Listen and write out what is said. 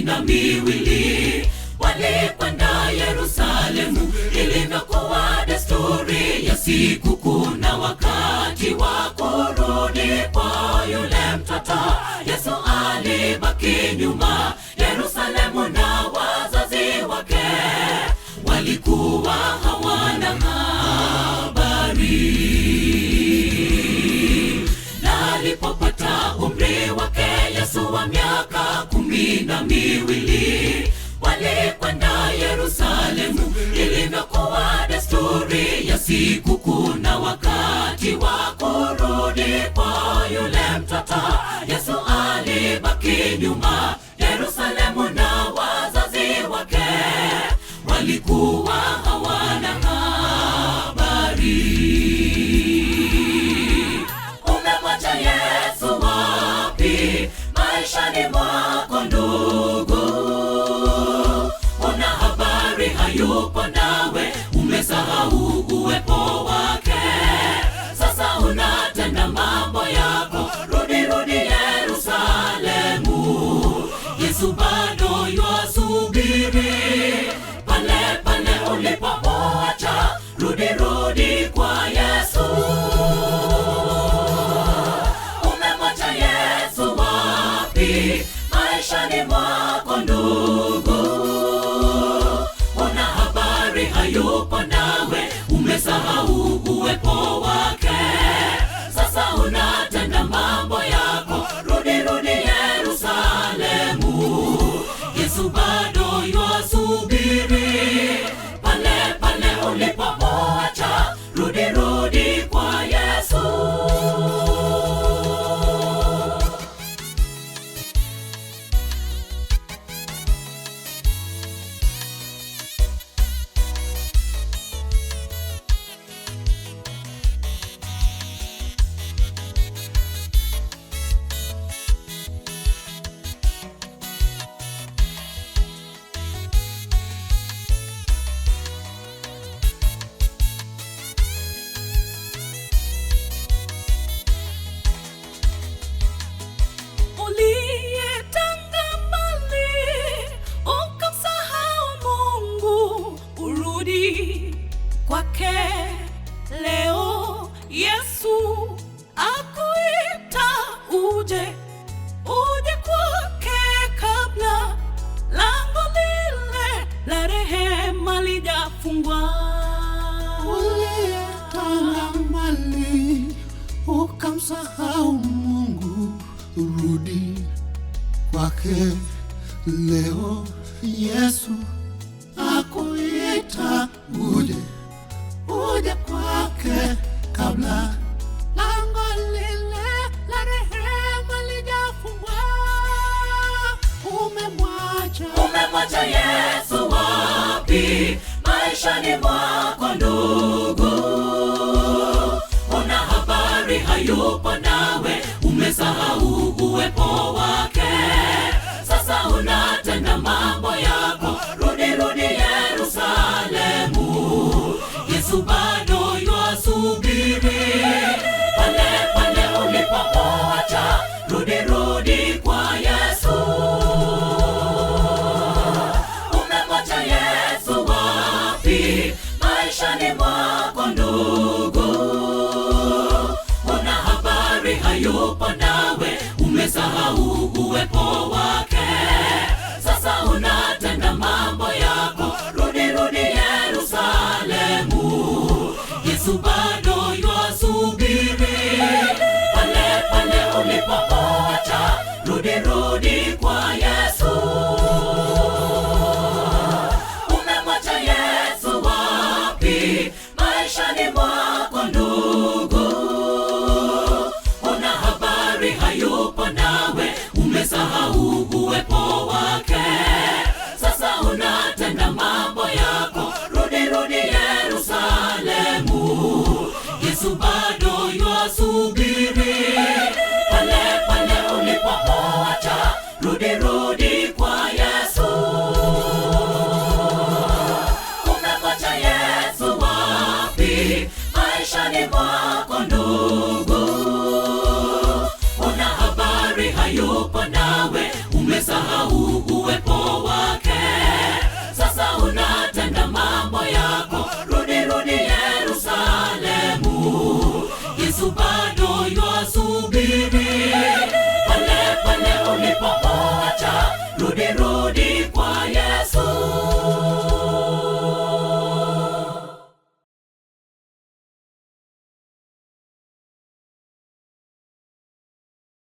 12 walikwenda Yerusalemu, ilivyokuwa desturi ya sikukuu na wakati wa kurudi kwa yule mtoto. Yesu alibaki nyuma Yerusalemu, na wazazi wake walikuwa hawana habari. Na alipopata umri wake Yesu wa miaka 12, walikwenda Yerusalemu, ilivyokuwa desturi ya sikukuu na wakati wa kurudi kwa yule mtoto. Yesu alibaki nyuma Yerusalemu, na wazazi wake walikuwa hawana habari. Umemwacha Yesu wapi maishani mwako ndugu? Una habari hayupo nawe, umesahau uwepo wake. Sasa unatenda mambo yako, rudi Yerusalemu. Yesu bado yuasubiri pale ulipomwacha. Rudi kwa Yesu. Umemwacha Yesu wapi maishani mwako ndugu? Una habari hayupo nawe, umesahau uwepo wake. Sasa unatenda mambo yako, rudi Yerusalemu. Yesu bado yuasubiri pale ulipomwacha. Rudi kwa Yesu. Kwake leo Yesu akuita uje kwake kabla lango lile la rehema lijafungwa. Uliyetanga mbali ukamsahau Mungu, rudi kwake leo Yesu akuita uje kwake kabla lango lile la rehema lijafungwa. Umemwacha Yesu wapi maishani mwako ndugu? Una habari hayupo nawe, umesahau uwepo wake. Sasa unatenda mambo yako, rudi Yerusalemu. Yesu bado yuasubiri pale ulipomwacha. Rudi kwa Yesu. Umemwacha Yesu wapi maishani mwako ndugu? Una habari hayupo nawe, umesahau uwepo wake. Sasa unatenda mambo yako, rudi Yerusalemu. Yesu bado yuasubiri pale ulipomwacha. Rudi kwa Yesu. Umemwacha Yesu wapi maishani mwako ndugu? Una habari hayupo nawe, umesahau uwepo wake. Sasa unatenda mambo yako, rudi Yerusalemu. Yesu bado yuasubiri pale ulipomwacha. Rudi kwa Yesu. Umemwacha Yesu wapi maishani mwako ndugu? Una habari hayupo nawe, umesahau uwepo rudi